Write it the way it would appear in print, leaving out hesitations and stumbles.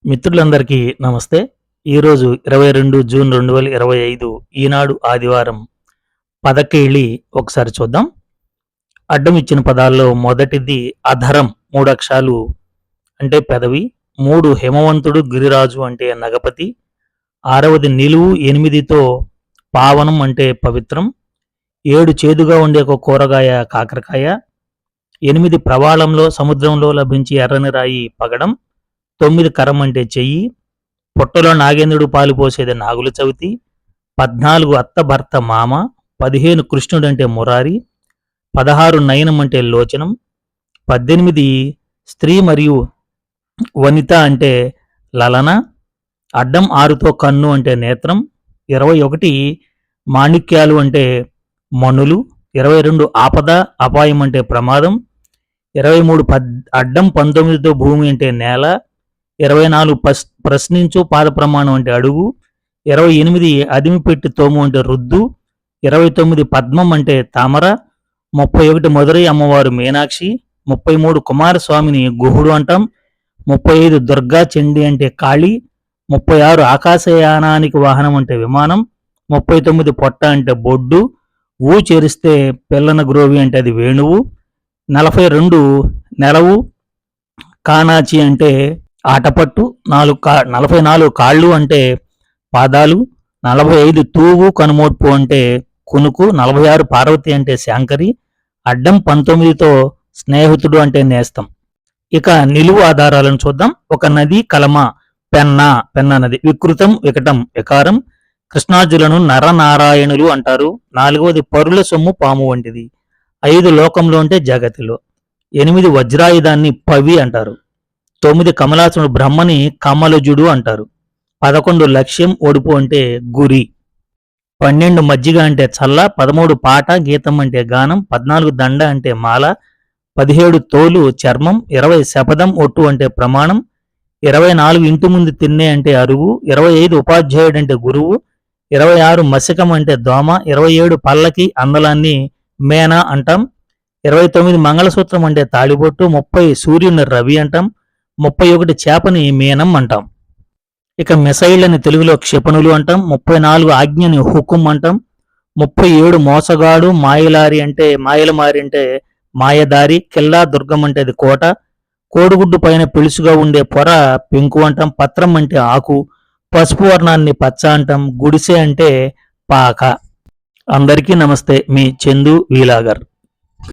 మిత్రులందరికీ నమస్తే. ఈరోజు 22 జూన్ 2025 ఈనాడు ఆదివారం పదకేళి ఒకసారి చూద్దాం. అడ్డం ఇచ్చిన పదాల్లో మొదటిది అధరం 3 అక్షరాలు అంటే పెదవి. 3 హిమవంతుడు గిరిరాజు అంటే నగపతి. 6వది నిలువు 8తో పావనం అంటే పవిత్రం. 7 చేదుగా ఉండే ఒక కూరగాయ కాకరకాయ. 8 ప్రవాళంలో సముద్రంలో లభించి ఎర్రని రాయి పగడం. 9 కరం అంటే చెయ్యి. పొట్టలో నాగేంద్రుడు పాలు పోసేది నాగుల చవితి. 14 అత్త భర్త మామ. 15 కృష్ణుడు అంటే మురారి. 16 నయనం అంటే లోచనం. 18 స్త్రీ మరియు వనిత అంటే లలన. అడ్డం 6తో కన్ను అంటే నేత్రం. 21 మాణిక్యాలు అంటే మణులు. 22 ఆపద అపాయం అంటే ప్రమాదం. 23 అడ్డం 19తో భూమి అంటే నేల. 24 ప్రశ్నించు పాద ప్రమాణం అంటే అడుగు. 28 అదిమి పెట్టి తోము అంటే రుద్దు. 29 పద్మం అంటే తామర. 31 మధురై అమ్మవారు మీనాక్షి. 33 కుమారస్వామిని గుహుడు అంటాం. 35 దుర్గా చండి అంటే కాళి. 36 ఆకాశయానానికి వాహనం అంటే విమానం. 39 పొట్ట అంటే బొడ్డు. ఊ చేరిస్తే పిల్లన గ్రోవి అంటే అది వేణువు. 42 నెలవు కానాచి అంటే ఆటపట్టు. 44 కాళ్ళు అంటే పాదాలు. 45 తూగు కనుమోడ్పు అంటే కునుకు. 46 పార్వతి అంటే శాంకరి. అడ్డం 19తో స్నేహితుడు అంటే నేస్తం. ఇక నిలువు ఆధారాలను చూద్దాం. ఒక నది కలమ పెన్నా నది. వికృతం వికటం వికారం. కృష్ణార్జులను నరనారాయణులు అంటారు. 4వది పరుల సొమ్ము పాము వంటిది. 5 లోకంలో అంటే జగతిలో. 8 వజ్రాయుధాన్ని పవి అంటారు. 9 కమలాసుడు బ్రహ్మని కమలజుడు అంటారు. 11 లక్ష్యం ఒడుపు అంటే గురి. 12 మజ్జిగ అంటే చల్ల. 13 పాట గీతం అంటే గానం. 14 దండ అంటే మాల. 17 తోలు చర్మం. 20 శపథం ఒట్టు అంటే ప్రమాణం. 24 ఇంటి ముందు తిన్నే అంటే అరుగు. 25 ఉపాధ్యాయుడు అంటే గురువు. 26 మసికం అంటే దోమ. 27 పల్లకి అందలాన్ని మేనా అంటాం. 29 మంగళసూత్రం అంటే తాళిబొట్టు. 30 సూర్యుని రవి అంటాం. 31 చేపని మీనం అంటాం. ఇక మిసైళ్ళని తెలుగులో క్షిపణులు అంటాం. 34 ఆజ్ఞని హుకుం అంటాం. 37 మోసగాడు. మాయలారి అంటే మాయలమారి అంటే మాయదారి. కిల్లా దుర్గం అంటే అది కోట. కోడిగుడ్డు పైన పిలుసుగా ఉండే పొర పెంకు అంటాం. పత్రం అంటే ఆకు. పసుపు వర్ణాన్ని పచ్చ అంటాం. గుడిసె అంటే పాక. అందరికీ నమస్తే. మీ చందు వీలాగర్.